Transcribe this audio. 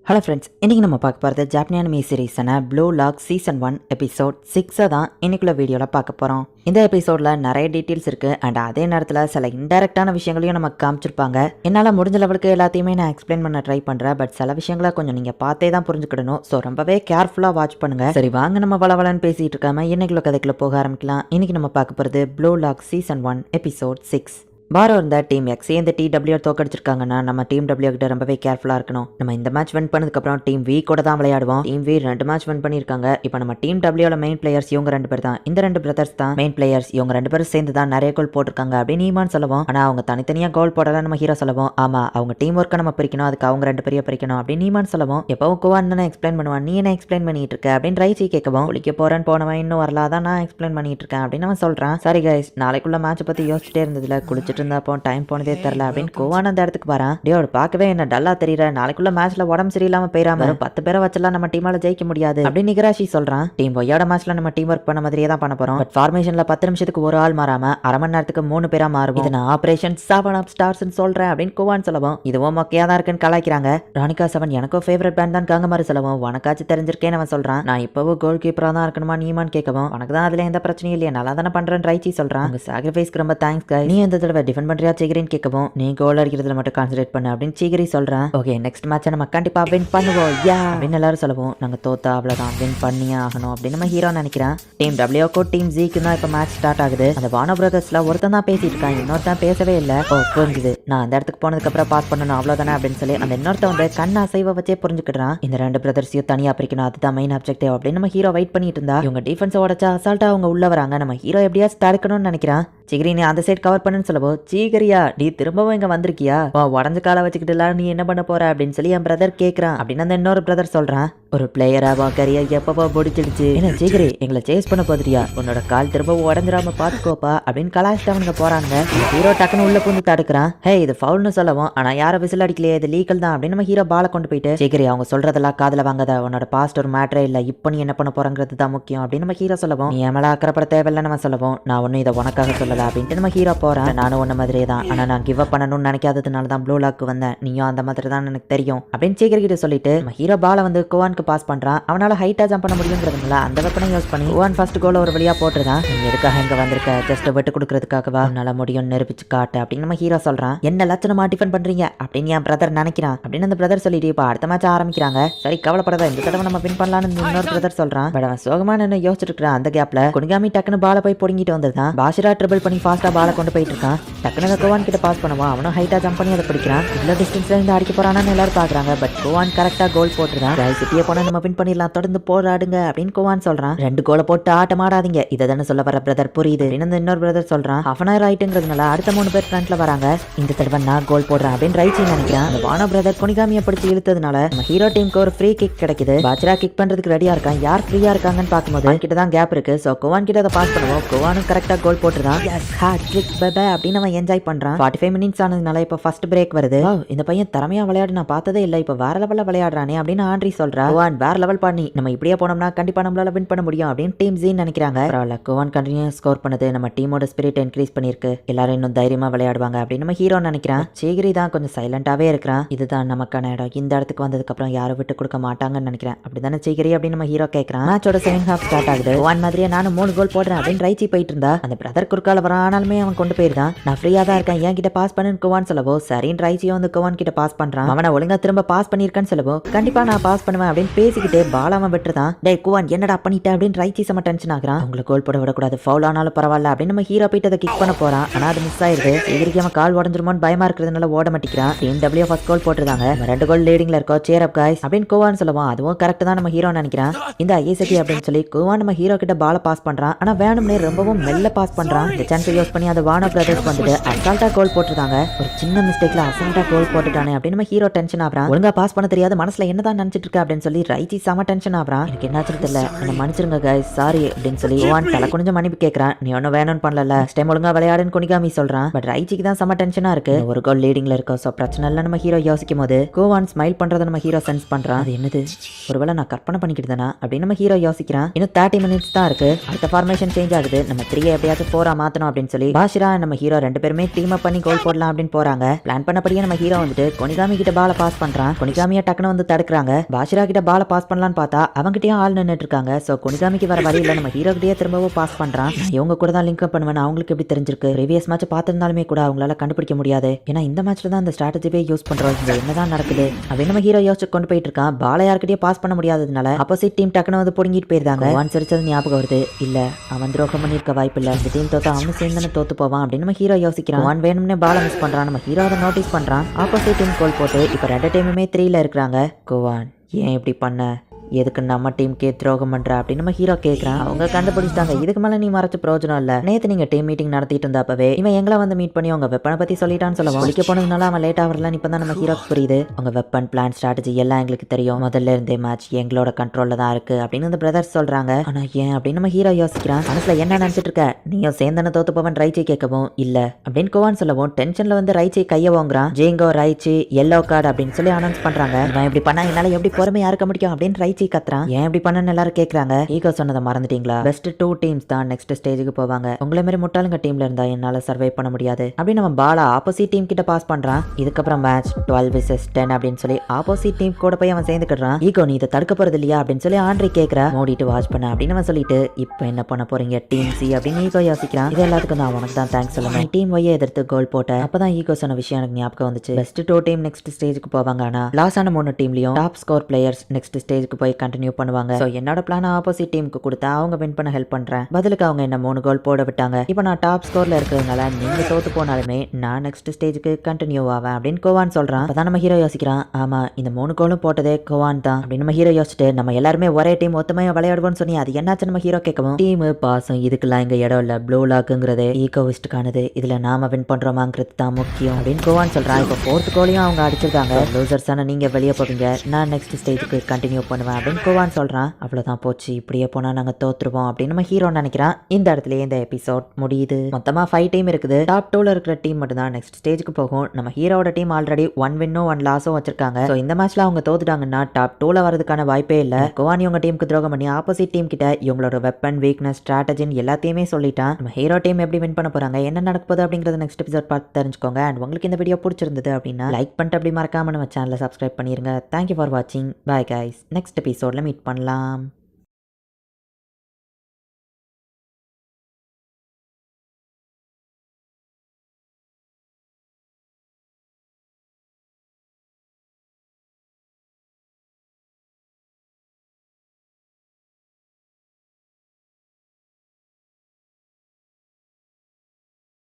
Hello friends, இன்றைக்கி நம்ம பார்க்க போகிறது ஜாப்பனீஸ் அனிமே சீரீஸான ப்ளூ லாக் சீசன் 1 எபிசோட் 6 தான் இன்னைக்குள்ள வீடியோவில் பார்க்க போகிறோம். இந்த எபிசோடில் நிறைய டீட்டெயில்ஸ் இருக்குது அண்ட் அதே நேரத்தில் சில இன்டெரக்டான விஷயங்களையும் நமக்கு காமிச்சிருப்பாங்க. என்னால் முடிஞ்ச லெவலுக்கு எல்லாத்தையுமே நான் எக்ஸ்பிளைன் பண்ண ட்ரை பண்ணுறேன். பட் சில விஷயங்களை கொஞ்சம் நீங்கள் பார்த்தே தான் புரிஞ்சுக்கிடணும். ஸோ ரொம்பவே கேர்ஃபுல்லாக வாட்ச் பண்ணுங்கள். சரி வாங்க, நம்ம வளவலன்னு பேசிகிட்டு இருக்காம இன்னைக்குள்ள கதைக்குள்ளே போக ஆரம்பிக்கலாம். இன்றைக்கி நம்ம பார்க்க போகிறது Blue Lock season 1 episode 6. Barou இருந்த டீம் எக்ஸ் இந்த TW தோக்கடிச்சிருக்காங்கன்னா நம்ம டீம் W கிட்ட ரொம்பவே கேர்ஃபுல்லாக இருக்கணும். நம்ம இந்த மேட்ச் வின் பண்ணதுக்கப்புறம் டீம் V கூட தான் விளையாடுவோம். டீம் V 2 மேட்ச் வின் பண்ணியிருக்காங்க. இப்போ நம்ம டீம் Wல மெயின் பிளேயர்ஸ் இவங்க 2 பேர் தான். இந்த 2 பிரதர்ஸ் தான் மெயின் பிளேயர்ஸ். இவங்க 2 பேரும் சேர்ந்து தான் நிறைய கோல் போட்டிருக்காங்க அப்படின்னு ஈமான் சொல்லுவோம். ஆனால் அவங்க தனித்தனியாக கோல் போடலாம் நம்ம ஹீரோ சொல்லுவோம். ஆமா, அவங்க டீம் ஒர்க்கை நம்ம பிரிக்கணும், அதுக்கு அவங்க 2 பேரையும் பிரிக்கணும் அப்படின்னு ஈமான் சொல்லுவோம். எப்பவும் கோவான் தானே எக்ஸ்பிளைன் பண்ணுவான், நீ என்ன எக்ஸ்பிளைன் பண்ணிட்டு இருக்க அப்படின்னு ரைச்சி கேட்கவும், குளிக்க போறேன்னு போனவன் இன்னும் வரலாதான் நான் எக்ஸ்பிளைன் பண்ணிட்டு இருக்கேன் அப்படின்னு அவன் சொல்றான். சரி கைஸ், நாளைக்குள்ள மேட்ச் பத்தி யோசிச்சுட்டே இருந்ததுல குளிச்சுட்டு இருந்தப்போ டைம் போனதே தெரியல அப்படின்னு கோவான் அந்த இடத்துக்கு வரான். டேயோட பார்க்கவே என்ன டல்லா தெரியற, நாளைக்குள்ள மேட்ச்ல உடம்பு சரியில்லாம போயிடாம 10 பேரை வச்செல்லாம் நம்ம டீமால ஜெயிக்க முடியாது அப்படின்னு நிகராஷி சொல்றான். டீம் ஒய்யோட மேட்ச்ல நம்ம டீம் ஒர்க் பண்ண மாதிரியே தான் பண்ண போறோம். பட் ஃபார்மேஷன்ல 10 நிமிஷத்துக்கு ஒரு ஆள் மாறாம அரை மணி நேரத்துக்கு 3 பேரா மாறும். இது நான் ஆபரேஷன் 7 ஆஃப் ஸ்டார்ஸ் சொல்றேன் அப்படின்னு கோவான் சொல்லவும், இதுவும் மொக்கையா தான் இருக்குன்னு கலாய்க்கிறாங்க. ராணிகா 7 எனக்கும் ஃபேவரட் பேண்ட் தான் காங்க மாதிரி சொல்லவும், உனக்காச்சும் தெரிஞ்சிருக்கேன்னு அவன் சொல்றான். நான் இப்பவும் கோல் கீப்பரா தான் இருக்கணுமா நீமான்னு கேட்கவும், உனக்கு தான் அதுல எந்த பிரச்சனையும் இல்லையா, நல்லா தானே பண்றேன்னு ரைச்சி சொல்றான். உங்க சாக்ரிஃபைஸ்க்கு ரொம்ப தேங்க்ஸ் கைஸ், நீ எந்த தடவை டிஃபெண்ட் பண்றியா சிகரின்னு கேட்கவும், நீ கோல் அடிக்கிறதுல மட்டும் கான்சன்ட்ரேட் பண்ணு அப்படின்னு சீக்கிரி சொல்றான். ஓகே, நெக்ஸ்ட் மேட்சை நம்ம கண்டிப்பா வின் பண்ணுவோம் யா அப்படின்னு எல்லாரும் சொல்லுவோம். நாங்க தோத்தா அவ்வளவுதான், வின் பண்ணியே ஆகணும் அப்படின்னு நம்ம ஹீரோ நினைக்கிறான். டீம் டபிள்யூக்கோ டீம் ஜிக்கு தான் இப்ப மேட்ச் ஸ்டார்ட் ஆகுது. அந்த வானோ பிரதர்ஸ்ல ஒருத்தன் தான் பேசிட்டு இருக்கான், இன்னொருத்தன் பேசவே இல்லை. ஓ புரிஞ்சுது, நான் அந்த இடத்துக்கு போனதுக்கு அப்புறம் பாஸ் பண்ணணும் அவ்வளவுதானே அப்படின்னு சொல்லி அந்த இன்னொருத்த வந்து கண்ணா அசைவ வச்சே புரிஞ்சுக்கிட்டான். இந்த 2 பிரதர்ஸையும் தனியா பிரிக்கணும், அதுதான் மெயின் அப்ஜெக்டிவ் அப்படின்னு நம்ம ஹீரோ வெயிட் பண்ணிட்டு இருந்தா. இவங்க டிஃபென்ஸ் உடச்சா அசால்ட்டா அவங்க உள்ள வராங்க. நம்ம ஹீரோ எப்படியா தடுக்கணும்னு நினைக்கிறான். சிகிரி நீ அந்த சைட் கவர் பண்ணுன்னு சொல்லவோ, சீகரியா நீ திரும்பவும் இங்க வந்திருக்கியா, உடஞ்ச காலை வச்சுக்கிட்டு நீ என்ன பண்ண போற அப்படின்னு சொல்லி என் பிரதர் கேட்கறான். அப்படின்னு அந்த இன்னொரு பிரதர் சொல்றான், ஒரு பிளேயரா வாக்கரியா எப்பப்போ பிடிச்சிடுச்சு, என்ன சீக்கிரி எங்களை சேஸ் பண்ண போதுரியா, உன்னோட கால் திரும்பவும் உடஞ்சிராம பாத்துக்கோப்பா அப்படின்னு கலாச்சிட்டவனுங்க போறாங்க. ஹீரோ டக்குன்னு உள்ள பூந்து தடுக்கிறான். ஹே இது ஃபவுல்னு சொல்லவும், ஆனா யாரும் விசில் அடிக்கலையே, இது லீகல் தான் அப்படின்னு நம்ம ஹீரோ பாலை கொண்டு போயிட்டு, சீக்கிரி அவங்க சொல்றதெல்லாம் காதுல வாங்காத, உன்னோட பாஸ்ட் ஒரு மேட்டரே இல்ல, இப்போ நீ என்ன பண்ண போறங்கிறது தான் முக்கியம் அப்படின்னு நம்ம ஹீரோ சொல்லவும், நீ எமலா அக்கறப்பட தேவையில்லைன்னு நம்ம சொல்லவும், நான் ஒன்னும் இதை உனக்காக சொல்லல அப்படின்ட்டு நம்ம ஹீரோ போறேன். நானும் ஒன்ன மாதிரியே தான், ஆனா நான் கிவ் அப் பண்ணணும்னு நினைக்காததுனால தான் ப்ளூ லாக் வந்தேன், நீயும் அந்த மாதிரி தான் எனக்கு தெரியும் அப்படின்னு சீக்கிரம் கிட்ட சொல்லிட்டு நம்ம ஹீரோ பாலை வந்து கோவானுக்கு பாஸ் பண்றான். அவனால ஹைட்டா ஜம்ப் பண்ண முடியுங்கிறதுனால அந்த வெப்பனை யூஸ் பண்ணி கோவான் ஃபர்ஸ்ட் கோல் ஒரு வழியா போட்டுருதான். நீ எதுக்காக இங்க வந்திருக்க, ஜஸ்ட் விட்டு கொடுக்கறதுக்காகவா, உன்னால முடியும் நிரூபிச்சு காட்டு அப்படின்னு நம்ம ஹீரோ சொல்றான். என்ன லட்சணமா டிஃபெண்ட் பண்றீங்க அப்படின்னு என் பிரதர் நினைக்கிறான் அப்படின்னு அந்த பிரதர் சொல்லிட்டு இப்ப அடுத்த மேட்ச் ஆரம்பிக்கிறாங்க. சரி கவலைப்படாத, இந்த தடவை நம்ம வின் பண்ணலாம்னு இன்னொரு பிரதர் சொல்றான். பட் அவன் சோகமா என்ன யோசிச்சுட்டு இருக்கிறான். அந்த கேப்ல குனிகாமி டக்குன்னு பாலை போய் பொடிங்கிட்டு வந்ததுதான். பாஷிரா ட்ரிபிள் பண்ணி ஃபாஸ்டா பாலை கொண்டு போயிட்டு இருக்கான். டக்குனு கோவான் கிட்ட பாஸ் பண்ணுவான். அவனும் ஹைட்டா ஜம்ப் பண்ணி அதை பிடிக்கிறான். இவ்வளவு டிஸ்டன்ஸ்ல இருந்து அடிக்க போறான்னு எல்லாரும் பாக்குறாங்க. பட் கோவான் கரெக்டா கோல் போட்டுருதான். சிட்டியை போனா நம்ம வின் பண்ணிடலாம், தொடர்ந்து போராடுங்க அப்படின்னு கோவான் சொல்றான். 2 கோலை போட்டு ஆட்டம் ஆடாதீங்க, இதை தானே சொல்ல வர பிரதர், புரியுது அப்படின்னு இன்னொரு பிரதர் சொல்றான். ஹாஃப் அன் ஹவர் ஆயிட்டுங்கிறதுனால அடுத்த 3 பேர் ஃப்ரண்ட்ல வராங்க. இந்த தடவை நான் கோல் போடுறேன் அப்படின்னு ரைச்சி நினைக்கிறான். அந்த வானோ பிரதர் குனிகாமியை பிடிச்சி இழுத்ததுனால நம்ம ஹீரோ டீமுக்கு ஒரு ஃப்ரீ கிக் கிடைக்குது. பாச்சரா கிக் பண்றதுக்கு ரெடியா இருக்கான். யார் ஃப்ரீயா இருக்காங்கன்னு பார்க்கும்போது கிட்ட தான் கேப் இருக்கு. சோ கோவான் கிட்ட அதை பாஸ் பண்ணுவோம். கோவானும் கரெக்டா கோல் போட்டுருதான். அப்படின்னு அவன் என்ஜாய் பண்றான். 45 மினிட்ஸ் ஆனதுனால இப்ப ஃபர்ஸ்ட் பிரேக் வருது. இந்த பையன் திறமையா விளையாடு, நான் பார்த்ததே இல்லை, இப்ப வேற லெவல்ல விளையாடுறானே அப்படின்னு ஆண்ட்ரி சொல்றா. கோவான் வேற லெவல் பண்ணி நம்ம இப்படியே போனோம்னா கண்டிப்பா நம்மளால வின் பண்ண முடியும் அப்படின்னு டீம் ஜீன் நினைக்கிறாங்க. கோவான் கண்டினியூ ஸ்கோர் பண்ணது நம்ம டீமோட ஸ்பிரிட் இன்க்ரீஸ் பண்ணிருக்கு, எல்லாரும் இன்னும் தைரியமா விளையாடுவாங்க அப்படின்னு நம்ம ஹீரோ நினைக்கிறான். சேகிரி தான் கொஞ்சம் சைலண்டாவே இருக்கிறான். இதுதான் நமக்கான இடம், இந்த இடத்துக்கு வந்ததுக்கு அப்புறம் யாரும் விட்டு கொடுக்க மாட்டாங்கன்னு நினைக்கிறேன், அப்படிதானே சேகிரி அப்படின்னு நம்ம ஹீரோ கேட்கறான். மேட்சோட செகண்ட் ஹாஃப் ஸ்டார்ட் ஆகுது. கோவான் மாதிரியே நானும் 3 கோல் போடுறேன் அப்படின்னு ரைச்சி போயிட்டு இருந்தா. அந்த பிரதர் குறுக்கால வர ஆனாலுமே அவன் கொண்டு போயிருந்தான். நான் ஃப்ரீயா தான் இருக்கேன், என் கிட்ட பாஸ் பண்ணுன்னு கோவான் சொல்லவோ, சரின்னு ரைச்சியும் வந்து கோவான் கிட்ட பாஸ் பண்றான். அவனை ஒழுங்கா திரும்ப பாஸ் பண்ணிருக்கான்னு சொல்லவோ, கண்டிப்பா நான் பாஸ் பண்ணுவேன் அப்படின்னு பேசிக்கிட்டே பால் அவன் விட்டுருதான். டே கோவான் என்னடா பண்ணிட்ட அப்படின்னு ரைச்சி செம டென்ஷன் ஆகுறான். உங்களுக்கு கோல் போட விடக்கூடாது, ஃபவுல் ஆனாலும் பரவாயில்ல அப்படின்னு நம்ம ஹீரோ போயிட்டு அதை கிக் பண்ண போறான். ஆனா அது மிஸ் ஆயிருது. எதிரிக்கு அவன் கால் உடஞ்சிருமோன்னு பயமா இருக்கிறதுனால ஓட மாட்டிக்கிறான். டீம் W ஃபர்ஸ்ட் கோல் போட்டுருந்தாங்க. 2 கோல் லீடிங்ல இருக்கோம், சேர் அப் காய்ஸ் அப்படின்னு கோவான் சொல்லுவான். அதுவும் கரெக்ட் தான் நம்ம ஹீரோ நினைக்கிறான். இந்த ஐஎஸ்டி அப்படின்னு சொல்லி கோவான் நம்ம ஹீரோ கிட்ட பால பாஸ் பண்றான். ஆனா வேணும்னே ரொம்பவும் மெல்ல பாஸ் பண்றான். இந்த சான்ஸ் யூஸ் பண்ணி அந்த வானோ பிரதர்ஸ் வந்துட்டு அசால்ட்டா கோல் போட்டுருந்தாங்க. ஒரு சின்ன மிஸ்டேக்ல அசால்ட்டா கோல் போட்டுட்டானே அப்படின்னு நம்ம ஹீரோ டென்ஷன் ஆகுறான். ஒழுங்கா பாஸ் பண்ண தெரியாது, மனசுல என்னதான் நினைச்சிட்டு இருக்க அப்படின்னு சொல்லி சொல்லி ரைச்சி செம டென்ஷன் ஆகுறான். எனக்கு என்னாச்சுன்னு தெரியல, என்ன மன்னிச்சிருங்க கைஸ், சாரி அப்படின்னு சொல்லி கோவான் தலை குனிஞ்சு மன்னிப்பு கேட்கறான். நீ ஒன்னும் வேணும்னு பண்ணல, நெக்ஸ்ட் டைம் ஒழுங்கா விளையாடுன்னு கொனிகாமி சொல்றான். பட் ரைச்சிக்கு தான் செம டென்ஷனா இருக்கு. ஒரு கோல் லீடிங்ல இருக்கோம், சோ பிரச்சனை இல்ல நம்ம ஹீரோ யோசிக்கும் போது கோவான் ஸ்மைல் பண்றத நம்ம ஹீரோ சென்ஸ் பண்றான். அது என்னது, ஒருவேளை நான் கற்பனை பண்ணிக்கிட்டு தானா அப்படின்னு நம்ம ஹீரோ யோசிக்கிறான். இன்னும் 30 மினிட்ஸ் தான் இருக்கு, அடுத்த ஃபார்மேஷன் சேஞ்ச் ஆகுது. நம்ம 3 எப்படியாச்சும் 4 மாத்தணும் அப்படின்னு சொல்லி பாஷிரா நம்ம ஹீரோ 2 பேருமே டீம் அப் பண்ணி கோல் போடலாம் அப்படின்னு போறாங்க. பிளான் பண்ணபடியே நம்ம ஹீரோ வந்துட்டு கொனிகாமி கிட்ட பால பாஸ் பண்றான். கொனிகாமியா டக்குனு வந்து தடுக்கிறாங்க. பாஷிரா கிட்ட பால பாஸ் பண்ணலான்னு பார்த்தா அவங்ககிட்டயும் ஆள் நின்னுட்டு இருக்காங்க. சோ கொனிகாமிக்கு வர வழி இல்ல, நம்ம ஹீரோ கிட்டயே திரும்பவும் பாஸ் பண்றான். இவங்க கூட தான் லிங்க் அப் பண்ணுவேன், அவங்களுக்கு எப்படி தெரிஞ்சிருக்கு? ப்ரீவியஸ் மேட்ச் பார்த்திருந்தாலுமே கூட அவங்களால கண்டுபிடிக்க முடியாது. ஏன்னா இந்த மேட்ச்ல தான் அந்த ஸ்ட்ராட்டஜிவே யூஸ் பண்றோம். இங்க என்னதான் நடக்குது அப்படின்னு நம்ம ஹீரோ யோசிச்சு கொண்டு போயிட்டு இருக்கான். பால யார்கிட்டயே பாஸ் பண்ண முடியாததுனால ஆப்போசிட் டீம் டக்குனு வந்து புடுங்கிட்டு போயிருந்தாங்க. கோவான் சிரிச்சது ஞாபகம் வருது. இல்ல, அவன் துரோகம் பண்ணிருக்க வாய்ப்பு இல்ல, இந்த டீம் தோத்தா அவனு சேர்ந்து தோத்து போவான் அப்படின்னு நம்ம ஹீரோ யோசிக்கிறான். கோவான் வேணும்னே பால மிஸ் பண்றான். நம்ம ஹீரோ அதை நோட்டீஸ் பண்றான். ஆப்போசிட் டீம் கோல் போட்டு இப்ப 2 டீமுமே 3ல இருக்கிறாங்க. கோவான் ஏன் இப்படி பண்ண, எதுக்கு நம்ம டீமுக்கே துரோகம் பண்ற அப்படின்னு நம்ம ஹீரோ கேட்கறான். அவங்க கண்டுபிடிச்சிட்டாங்க, இதுக்கு மேல நீ மறைச்சு பிரயோஜனம் இல்ல. நேத்து நீங்க டீம் மீட்டிங் நடத்திட்டு இருந்தப்பவே இவன் எங்களை வந்து மீட் பண்ணி உங்க வெப்பனை பத்தி சொல்லிட்டான்னு சொல்லுவோம். ஒழிக்க போனதுனால அவன் லேட் ஆகலாம். இப்பதான் நம்ம ஹீரோக்கு புரியுது, உங்க வெப்பன் பிளான் ஸ்ட்ராட்டஜி எல்லாம் எங்களுக்கு தெரியும். முதல்ல இருந்தே மேட்ச் எங்களோட கண்ட்ரோல்ல தான் இருக்கு அப்படின்னு இந்த பிரதர்ஸ் சொல்றாங்க. ஆனா ஏன் அப்படின்னு நம்ம ஹீரோ யோசிக்கிறான். மனசுல என்ன நினைச்சிட்டு இருக்க, நீயும் சேர்ந்தன தோத்து போவன் ரைச்சி கேட்கவும் இல்ல அப்படின்னு கோவான் சொல்லவும் டென்ஷன்ல வந்து ரைச்சி கைய வாங்குறான். ஜேங்கோ ரைச்சி எல்லோ கார்டு அப்படின்னு சொல்லி அனௌன்ஸ் பண்றாங்க. இவன் இப்படி பண்ணா என்னால எப்படி பொறுமையா இருக்க முடியும் அப்படின்னு ரைச்சி கத்துறான். ஏன் பண்ணன்னு எல்லாரும் கேக்குறாங்க. ஈகோ சொன்னதை மறந்துட்டீங்களா? பெஸ்ட் 2 டீம்ஸ் தான் நெக்ஸ்ட் ஸ்டேஜுக்கு போவாங்க. உங்களை மாதிரி முட்டாளுங்க டீம்ல இருந்தா என்னால சர்வை பண்ண முடியாது அப்படின்னு நம்ம பாலா ஆப்போசிட் டீம் கிட்ட பாஸ் பண்றான். இதுக்கப்புறம் மேட்ச் 12 vs 10 அப்படின்னு சொல்லி ஆப்போசிட் டீம் கூட போய் அவன் சேர்ந்துக்கிறான். ஈகோ நீ இதை தடுக்க போறது இல்லையா அப்படின்னு சொல்லி ஆண்ட்ரி கேக்குறா. மூடிட்டு வாட்ச் பண்ண அப்படின்னு அவன் சொல்லிட்டு இப்போ என்ன பண்ண போறீங்க டீம் சி அப்படின்னு ஈகோ யோசிக்கிறான். இது எல்லாத்துக்கும் நான் உனக்கு தான் தேங்க்ஸ் சொல்லணும். டீம் ஒய்யை எதிர்த்து கோல் போட்ட அப்பதான் ஈகோ சொன்ன விஷயம் எனக்கு ஞாபகம் வந்துச்சு. பெஸ்ட் 2 டீம் நெக்ஸ்ட் ஸ்டேஜுக்கு போவாங்க. ஆனா லாஸ் ஆன 3 டீம்லயும் டாப் ஸ்கோர் பிளேயர்ஸ் நெக்ஸ்ட் ஸ்டேஜுக்கு போய் கண்டினியூ பண்ணுவாங்க. சோ என்னோட பிளான் ஆப்போசிட் டீமுக்கு கொடுத்தா அவங்க வின் பண்ண ஹெல்ப் பண்றேன். பதிலுக்கு அவங்க என்ன 3 கோல் போட விட்டாங்க. இப்போ நான் டாப் ஸ்கோர்ல இருக்கிறதுனால நீங்க தோத்து போனாலுமே நான் நெக்ஸ்ட் ஸ்டேஜுக்கு கண்டினியூ ஆவேன் அப்படின்னு கோவான் சொல்றான். அப்பதான் நம்ம ஹீரோ யோசிக்கிறான், ஆமா இந்த 3 கோலும் போட்டதே கோவான் தான் அப்படின்னு நம்ம ஹீரோ யோசிச்சுட்டு நம்ம எல்லாருமே ஒரே டீம் ஒத்துமையா விளையாடுவோம்னு சொன்னி அது என்னாச்சு நம்ம ஹீரோ கேட்கவும் டீம் பாசம் இதுக்கெல்லாம் இங்க இடம் இல்ல, ப்ளூ லாக்குங்கிறது ஈகோவிஸ்டுக்கானது, இதுல நாம வின் பண்றோமாங்கிறது தான் முக்கியம் அப்படின்னு கோவான் சொல்றான். இப்போ 4th கோலையும் அவங்க அடிச்சிருக்காங்க. லூசர்ஸான நீங்க வெளியே போவீங்க, நான் நெக்ஸ்ட் ஸ்டேஜுக்கு கண்டினியூ பண்ணுவேன் அப்படின்னு கோவான் சொல்றான். அவ்வளவுதான் போச்சு, இப்படியே போனா நாங்க தோத்துருவோம் அப்படின்னு நம்ம ஹீரோ நினைக்கிறான். இந்த இடத்துல இந்த எபிசோட் முடியுது. மொத்தமா 5 டீம் இருக்குது. டாப் 2ல இருக்கிற டீம் மட்டும் தான் நெக்ஸ்ட் ஸ்டேஜுக்கு போகும். நம்ம ஹீரோட டீம் ஆல்ரெடி 1 வின்னும் 1 லாஸும் வச்சிருக்காங்க. சோ இந்த மேட்ச்ல அவங்க தோத்துட்டாங்கன்னா டாப் 2ல வரதுக்கான வாய்ப்பே இல்ல. கோவான் இவங்க டீமுக்கு துரோகம் பண்ணி ஆப்போசிட் டீம் கிட்ட இவங்களோட வெப்பன் வீக்னஸ் ஸ்ட்ராட்டஜின்னு எல்லாத்தையுமே சொல்லிட்டான். நம்ம ஹீரோ டீம் எப்படி வின் பண்ண போறாங்க, என்ன நடக்க போகுது அப்படிங்கறது நெக்ஸ்ட் எபிசோட் பார்த்து தெரிஞ்சுக்கோங்க. அண்ட் உங்களுக்கு இந்த வீடியோ பிடிச்சிருந்தது அப்படின்னா லைக் பண்ணிட்டு அப்படி மறக்காம நம்ம சேனலை சப்ஸ்கிரைப் பண்ணிருங்க. தேங்க்யூ ஃபார் வாட்சிங். பை கைஸ், நெக்ஸ்ட் எபிசோட்ல மீட் பண்ணலாம்.